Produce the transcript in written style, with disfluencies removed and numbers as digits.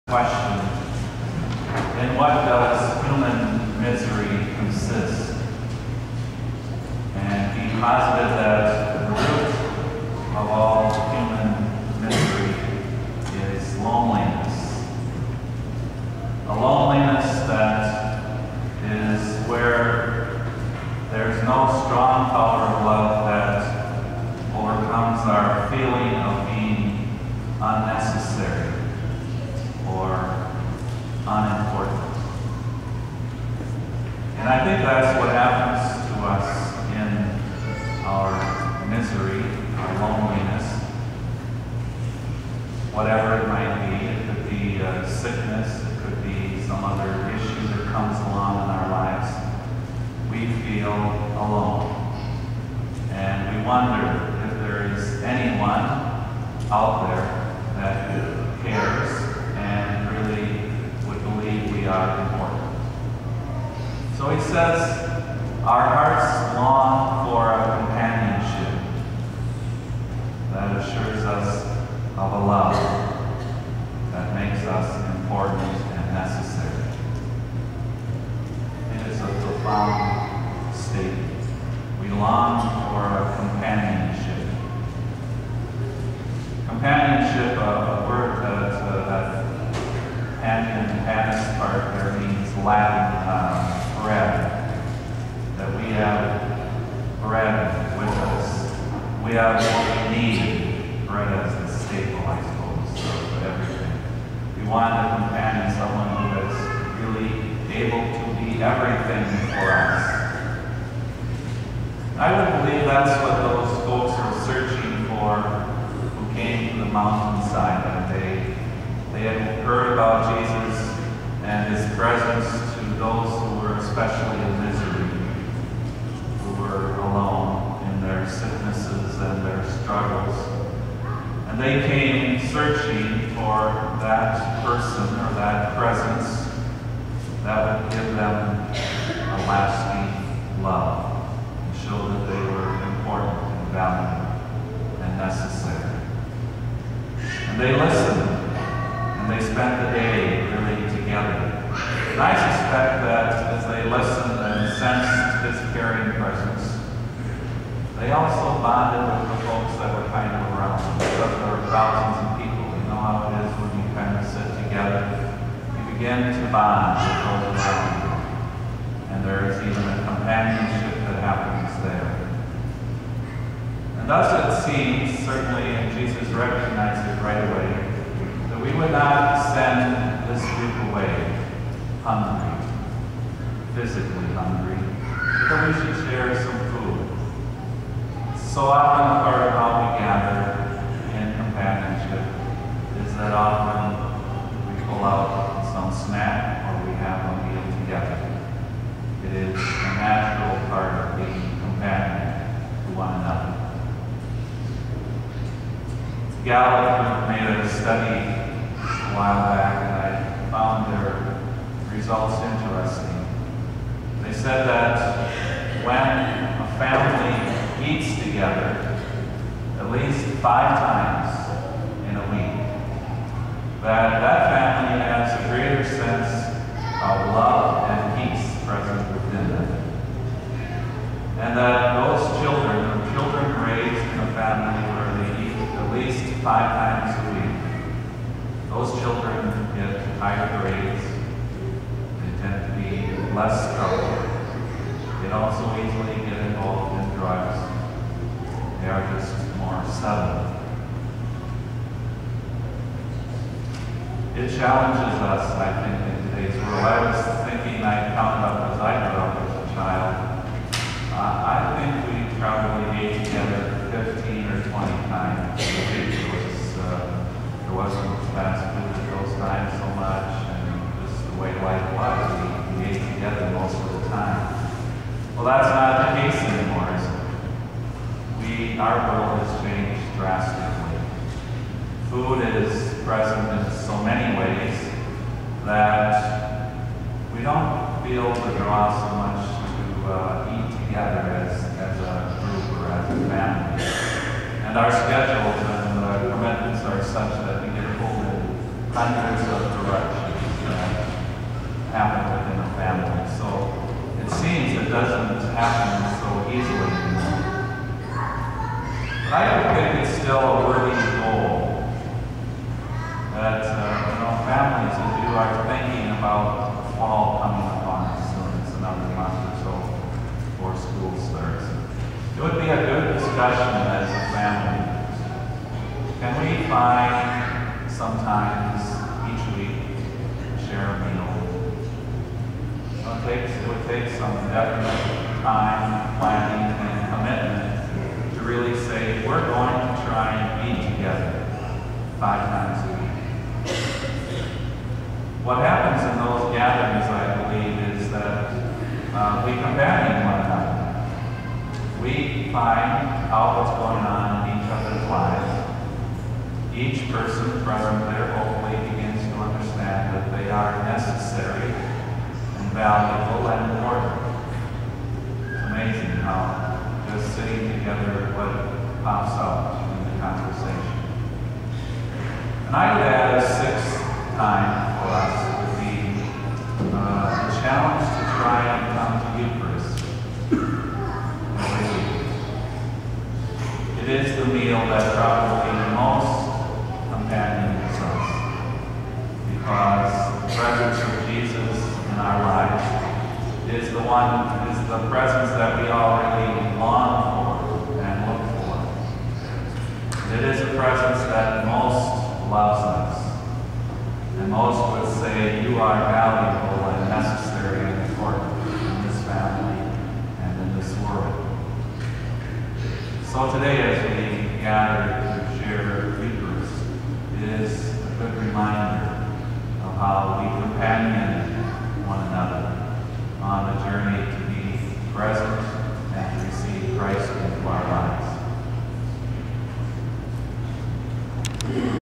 Question: in what does human misery consist? And he posited that the root of all human misery is loneliness. A loneliness that is where there's no strong power of love that overcomes our feeling of being unnecessary or unimportant. And I think that's what happens to us in our misery, our loneliness, whatever it might be. It could be sickness, it could be some other issue that comes along in our lives. We feel alone. And we wonder if there is anyone out there that cares and really would believe we are important. So he says, our hearts long for a companionship that assures us of a love that makes us important and necessary. It is a profound statement. We long for a companionship. Companionship, a word that Panis part there means Latin bread. That we have bread with us. We have what we need. Bread as the staple, I suppose, of everything. We want a companion, someone who is really able to be everything for us. I would believe that's what those folks were searching for who came to the mountainside that day. They had heard about Jesus and his presence to those who were especially in misery, who were alone in their sicknesses and their struggles. And they came searching for that person or that presence that would give them a lasting love and show that they were important and valuable and necessary. And they listened. They spent the day really together. And I suspect that as they listened and sensed his caring presence, they also bonded with the folks that were kind of around them. Because there were thousands of people. You know how it is when you kind of sit together. You begin to bond with those around you. And there is even a companionship that happens there. And thus it seems, certainly, and Jesus recognized it right away, we would not send this group away hungry, physically hungry, but we should share some food. So often a part of how we gather in companionship is that often we pull out some snack or we have a meal together. It is a natural part of being companion to one another. Gallup made a study a while back, and I found their results interesting. They said that when a family eats together at least 5 times in a week, that family has a greater sense of love and peace present within them. And that those children raised in a family where they eat at least 5 times a week, those children get higher grades. They tend to be less trouble. They also easily get involved in drugs. They are just more settled. It challenges us, I think, in today's world. I was thinking, I counted up as I grew up as a child. I think we probably ate together 15 or 20 times a week. There wasn't fast food at those times so much, and just the way life was, we ate together most of the time. Well, that's not the case anymore, is it? Our world has changed drastically. Food is present in so many ways that we don't feel the draw so much to eat together as a group or as a family. And our schedules and commitments are such that we get pulled in hundreds of happen so easily anymore. But I think it's still a worthy goal that families that you are thinking about the fall coming upon us soon. It's another month or so before school starts. It would be a good discussion as a family. Can we find sometimes each week to share a meal? It would take some definite time, planning, and commitment to really say, we're going to try and be together 5 times a week. What happens in those gatherings, I believe, is that we companion one another. We find out what's going on in each other's lives. Each person present there hopefully begins to understand that they are necessary and valuable and important. It's amazing how just sitting together what pops up in the conversation. And I would add a 6th time for us would be a challenge to try and come to Eucharist every week. It is the meal that probably most companions us, because the presence of Jesus in our lives is the presence that we all really long for and look for. It is a presence that most loves us, and most would say you are valuable and necessary and important in this family and in this world. So today, as we gather to share Eucharist, it is a good reminder of how we companion